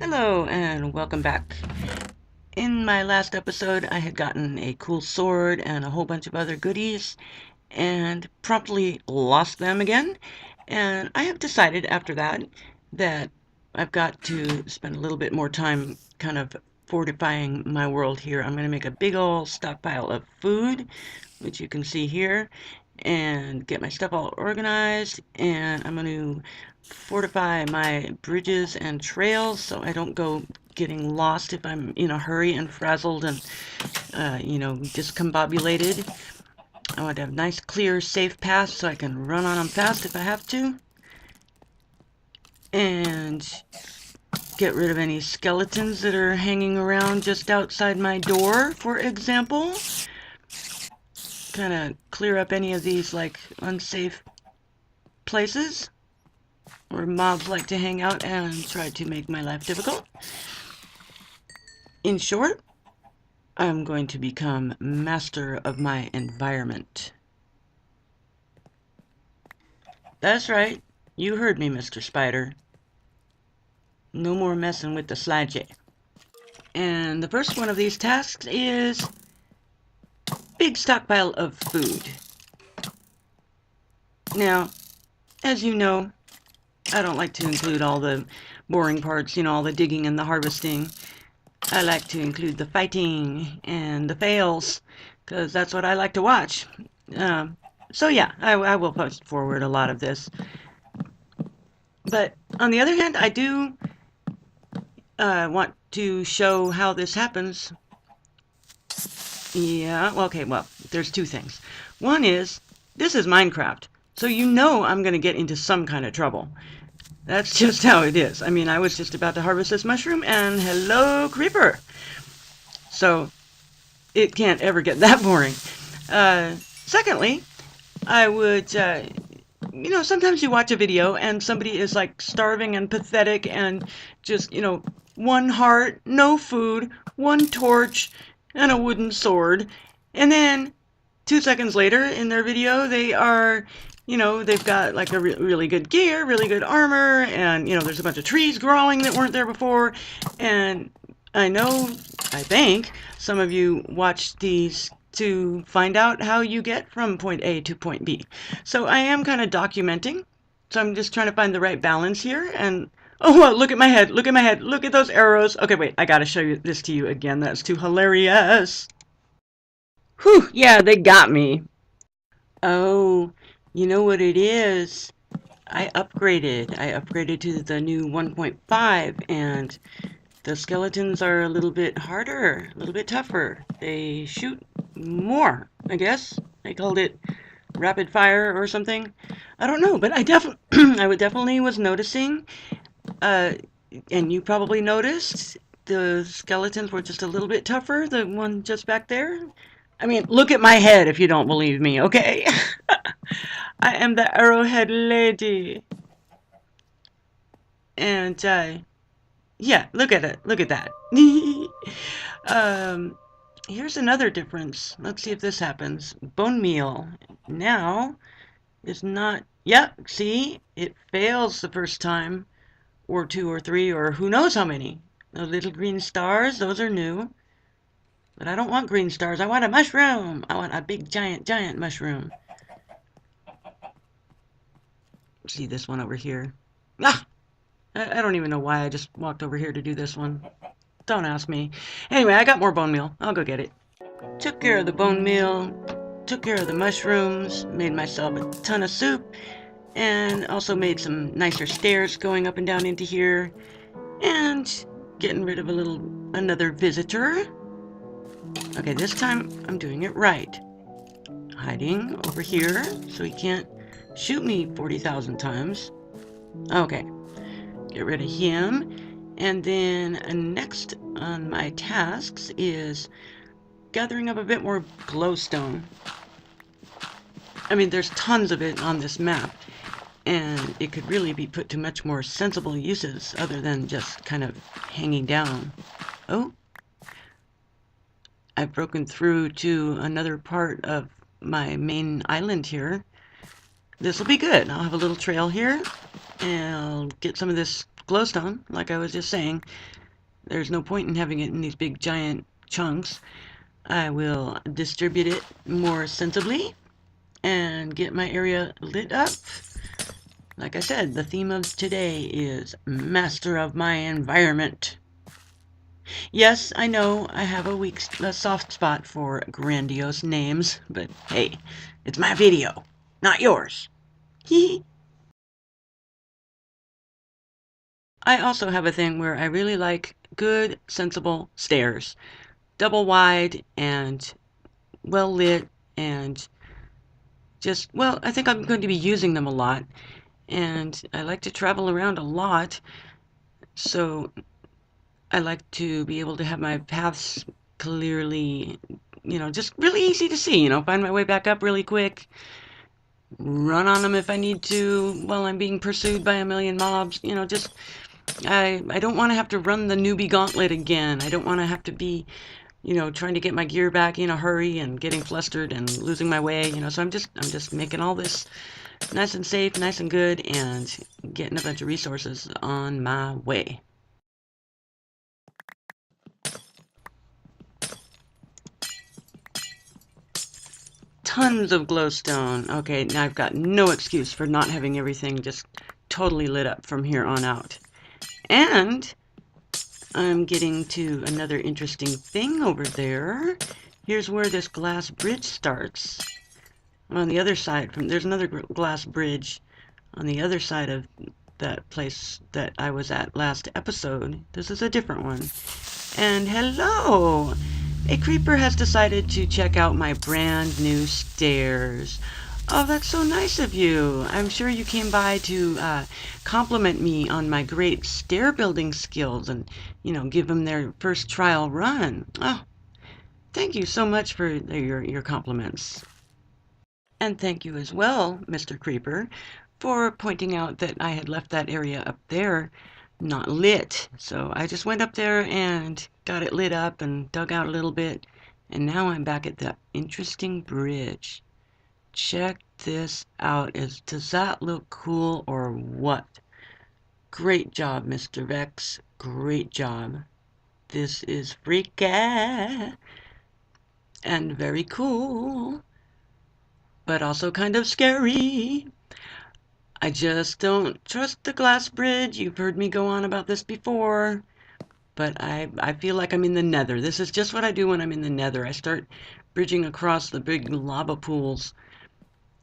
Hello and welcome back. In my last episode, I had gotten a cool sword and a whole bunch of other goodies and promptly lost them again. And I have decided after that I've got to spend a little bit more time kind of fortifying my world here. I'm going to make a big old stockpile of food, which you can see here, and get my stuff all organized, and I'm going to fortify my bridges and trails so I don't go getting lost if I'm in a hurry and frazzled and discombobulated. I want to have nice clear safe paths so I can run on them fast if I have to, and get rid of any skeletons that are hanging around just outside my door, for example. Kind of clear up any of these like unsafe places where mobs like to hang out and try to make my life difficult. In short, I'm going to become master of my environment. That's right, you heard me, Mr. Spider. No more messing with the slideshow. And the first one of these tasks is big stockpile of food. Now, as you know, I don't like to include all the boring parts, all the digging and the harvesting. I like to include the fighting and the fails, because that's what I like to watch. So yeah, I will post forward a lot of this. But on the other hand, I do want to show how this happens. Yeah, okay, well, there's two things. One is, this is Minecraft, so I'm going to get into some kind of trouble. That's just how it is. I mean, I was just about to harvest this mushroom, and hello, creeper! So, it can't ever get that boring. Secondly, I would, sometimes you watch a video, and somebody is, like, starving and pathetic, and just, one heart, no food, one torch, and a wooden sword. And then 2 seconds later in their video, they are, they've got like a really good gear, really good armor, and, there's a bunch of trees growing that weren't there before. And I think some of you watch these to find out how you get from point A to point B. So I am kind of documenting. So I'm just trying to find the right balance here. And oh, look at my head, look at my head, look at those arrows. Okay, wait, I gotta show this to you again. That's too hilarious. Whew, yeah, they got me. Oh, you know what it is? I upgraded to the new 1.5, and the skeletons are a little bit harder, a little bit tougher. They shoot more, I guess. They called it rapid fire or something. I don't know, but I definitely was noticing, and you probably noticed, the skeletons were just a little bit tougher, the one just back there. I mean, look at my head if you don't believe me, okay? I am the arrowhead lady. And, yeah, look at it. Look at that. Here's another difference. Let's see if this happens. Bone meal now is not... Yeah, see? It fails the first time. Or 2 or 3 or who knows how many. Those little green stars, those are new. But I don't want green stars. I want a mushroom. I want a big, giant mushroom. See this one over here. Ah! I don't even know why I just walked over here to do this one. Don't ask me. Anyway, I got more bone meal. I'll go get it. Took care of the bone meal. Took care of the mushrooms. Made myself a ton of soup. And also made some nicer stairs going up and down into here. And getting rid of another visitor. Okay, this time I'm doing it right. Hiding over here so he can't shoot me 40,000 times. Okay, get rid of him. And then next on my tasks is gathering up a bit more glowstone. I mean, there's tons of it on this map, and it could really be put to much more sensible uses other than just kind of hanging down. Oh, I've broken through to another part of my main island here. This will be good. I'll have a little trail here, and I'll get some of this glowstone, like I was just saying. There's no point in having it in these big giant chunks. I will distribute it more sensibly and get my area lit up. Like I said, the theme of today is Master of My Environment. Yes, I know I have a soft spot for grandiose names, but hey, it's my video, not yours. Hee. I also have a thing where I really like good, sensible stairs. Double wide and well lit and just, well, I think I'm going to be using them a lot. And I like to travel around a lot, so I like to be able to have my paths clearly, just really easy to see, find my way back up really quick, run on them if I need to while I'm being pursued by a million mobs, just, I don't want to have to run the newbie gauntlet again. I don't want to have to be, trying to get my gear back in a hurry and getting flustered and losing my way, so I'm just making all this nice and safe, nice and good, and getting a bunch of resources on my way. Tons of glowstone. Okay, now I've got no excuse for not having everything just totally lit up from here on out. And I'm getting to another interesting thing over there. Here's where this glass bridge starts. On the other side, there's another glass bridge on the other side of that place that I was at last episode. This is a different one. And hello! A creeper has decided to check out my brand new stairs. Oh, that's so nice of you. I'm sure you came by to compliment me on my great stair building skills and, give them their first trial run. Oh, thank you so much for your compliments. And thank you as well, Mr. Creeper, for pointing out that I had left that area up there not lit. So I just went up there and got it lit up and dug out a little bit. And now I'm back at that interesting bridge. Check this out. Does that look cool or what? Great job, Mr. Vechs. Great job. This is freaky and very cool, but also kind of scary. I just don't trust the glass bridge. You've heard me go on about this before, but I feel like I'm in the nether. This is just what I do when I'm in the nether. I start bridging across the big lava pools,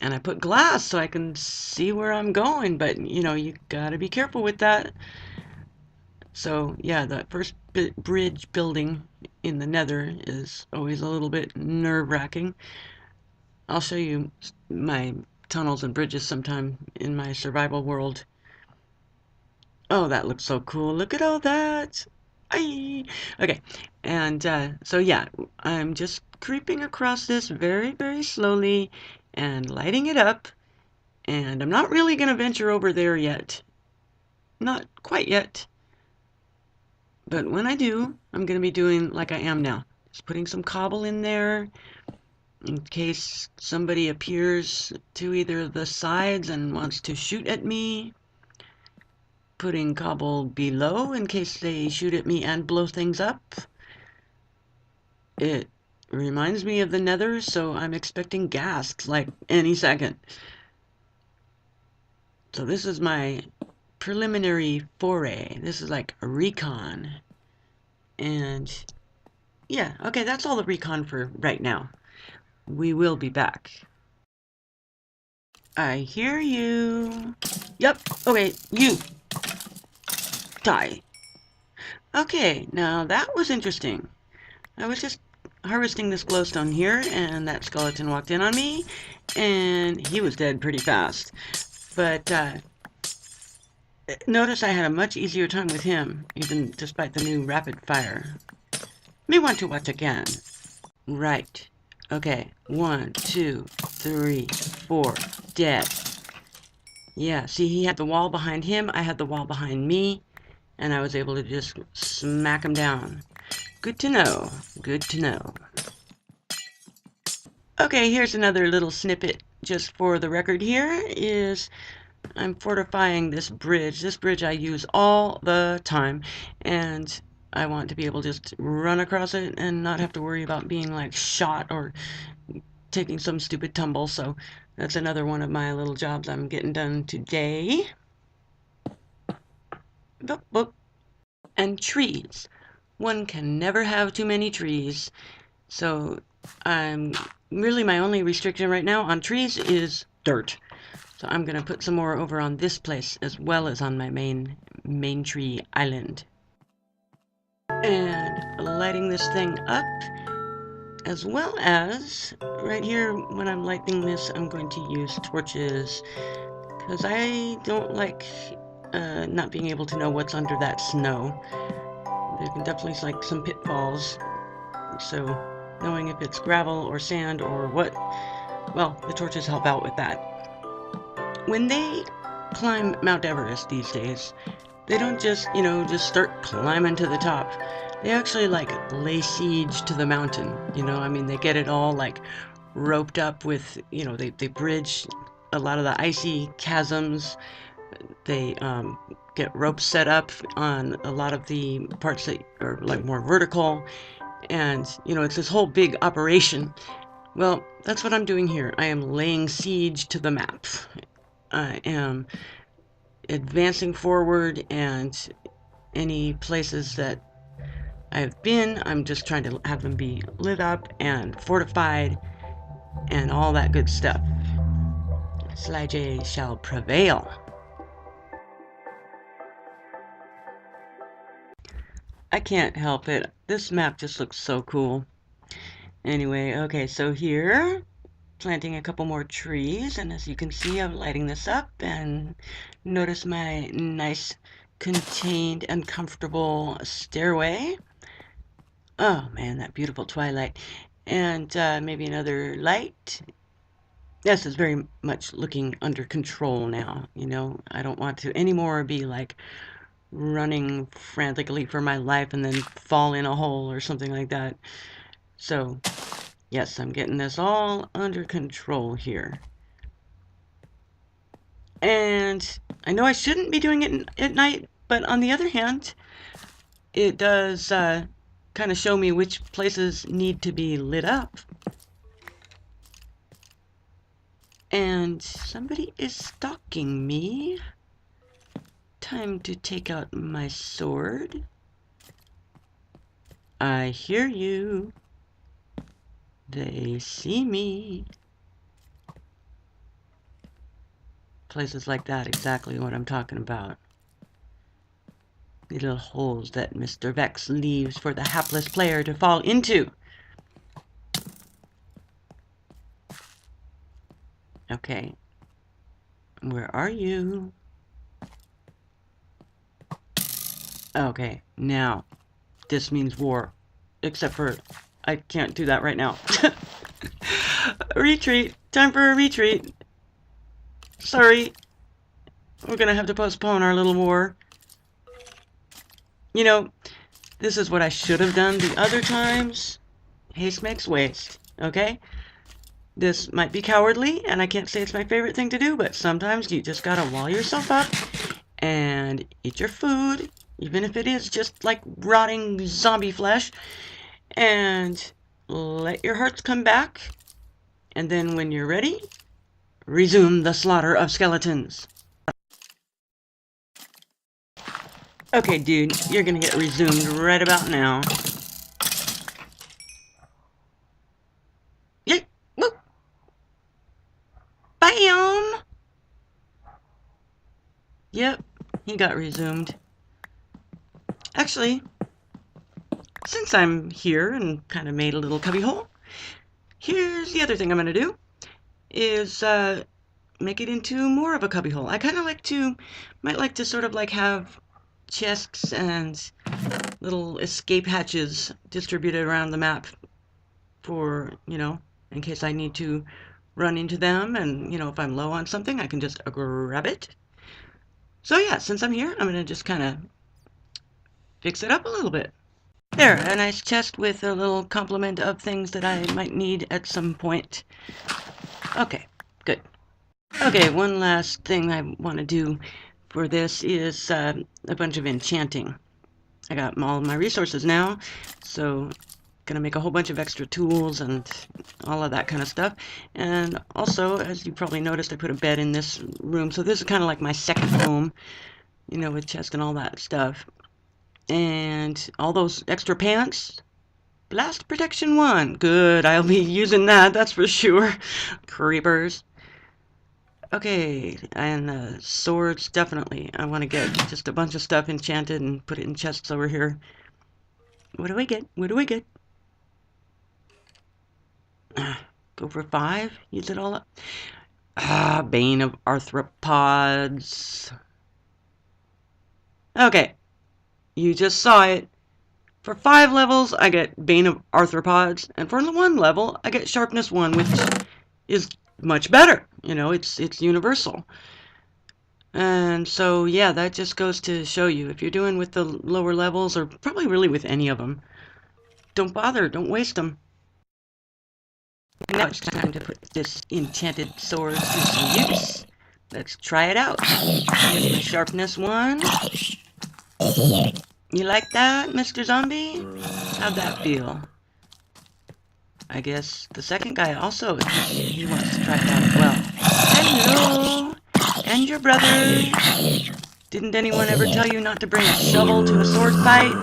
and I put glass so I can see where I'm going, but you gotta be careful with that. So yeah, the first bridge building in the nether is always a little bit nerve-wracking. I'll show you my tunnels and bridges sometime in my survival world. Oh, that looks so cool. Look at all that. Aye. Okay, and so yeah, I'm just creeping across this very, very slowly and lighting it up. And I'm not really going to venture over there yet. Not quite yet. But when I do, I'm going to be doing like I am now. Just putting some cobble in there in case somebody appears to either of the sides and wants to shoot at me. Putting cobble below in case they shoot at me and blow things up. It reminds me of the nether, so I'm expecting ghasts like any second. So this is my preliminary foray. This is like a recon. And yeah, okay, that's all the recon for right now. We will be back. I hear you. Yep, okay, you. Die. Okay, now that was interesting. I was just harvesting this glowstone here, and that skeleton walked in on me, and he was dead pretty fast. But notice I had a much easier time with him, even despite the new rapid fire. May want to watch again. Right. Okay, 1, 2, 3, 4, dead. Yeah, see, he had the wall behind him, I had the wall behind me, and I was able to just smack him down. Good to know. Good to know. Okay, here's another little snippet just for the record here is I'm fortifying this bridge. This bridge I use all the time, and I want to be able to just run across it and not have to worry about being like shot or taking some stupid tumble. So that's another one of my little jobs I'm getting done today. Boop, boop. And trees. One can never have too many trees. So I'm really, my only restriction right now on trees is dirt. So I'm going to put some more over on this place as well as on my main tree island. And lighting this thing up, as well as right here when I'm lighting this, I'm going to use torches because I don't like not being able to know what's under that snow. There can definitely be like some pitfalls. So knowing if it's gravel or sand or what, well, the torches help out with that. When they climb Mount Everest these days, they don't just, just start climbing to the top. They actually like lay siege to the mountain, I mean, they get it all like roped up with, they bridge a lot of the icy chasms. They get ropes set up on a lot of the parts that are like more vertical. And, it's this whole big operation. Well, that's what I'm doing here. I am laying siege to the map. I am advancing forward, and any places that I've been, I'm just trying to have them be lit up and fortified and all that good stuff. Sly J shall prevail. I can't help it. This map just looks so cool. Anyway, okay, so here, planting a couple more trees, and as you can see, I'm lighting this up, and notice my nice, contained, and comfortable stairway. Oh man, that beautiful twilight. And maybe another light. Yes, it's very much looking under control now. I don't want to anymore be like running frantically for my life and then fall in a hole or something like that. So, yes, I'm getting this all under control here. And I know I shouldn't be doing it at night, but on the other hand, it does kind of show me which places need to be lit up. And somebody is stalking me. Time to take out my sword. I hear you. They see me. Places like that, exactly what I'm talking about. The little holes that Mr. Vechs leaves for the hapless player to fall into. Okay. Where are you? Okay, now, this means war. Except for, I can't do that right now. Retreat! Time for a retreat! Sorry. We're gonna have to postpone our little war. This is what I should have done the other times. Haste makes waste, okay? This might be cowardly, and I can't say it's my favorite thing to do, but sometimes you just gotta wall yourself up and eat your food, even if it is just like rotting zombie flesh, and let your hearts come back, and then when you're ready, resume the slaughter of skeletons. Okay, dude, you're gonna get resumed right about now. Yeah, whoop. Bam! Yep, he got resumed. Actually, since I'm here and kind of made a little cubbyhole, here's the other thing I'm gonna do, is make it into more of a cubbyhole. I kind of might like to sort of like have chests and little escape hatches distributed around the map for, in case I need to run into them, and, if I'm low on something, I can just grab it. So yeah, since I'm here, I'm going to just kind of fix it up a little bit. There, a nice chest with a little complement of things that I might need at some point. Okay, good. Okay, one last thing I want to do for this is a bunch of enchanting. I got all my resources now, so gonna make a whole bunch of extra tools and all of that kind of stuff. And also, as you probably noticed, I put a bed in this room, so this is kind of like my second home, you know, with chest and all that stuff. And all those extra pants, blast protection 1. Good, I'll be using that, that's for sure. Creepers. Okay, and swords, definitely. I want to get just a bunch of stuff enchanted and put it in chests over here. What do I get? What do I get? Go for 5? Use it all up. Bane of Arthropods. Okay, you just saw it. For 5 levels, I get Bane of Arthropods, and for 1 level, I get Sharpness 1, which is much better. You know, it's universal. And so, yeah, that just goes to show you, if you're doing with the lower levels, or probably really with any of them, don't bother, don't waste them. Now it's time to put this enchanted sword to some use. Let's try it out. Here's my Sharpness 1. You like that, Mr. Zombie? How'd that feel? I guess the second guy also, he wants to try that as well. Hello! And your brother! Didn't anyone ever tell you not to bring a shovel to a sword fight?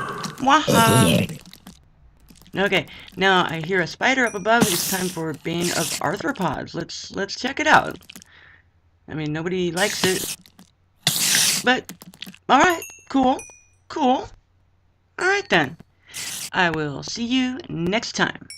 Waha! Okay, now I hear a spider up above. It's time for Bane of Arthropods. Let's check it out. I mean, nobody likes it. But, alright, cool, cool. Alright then. I will see you next time.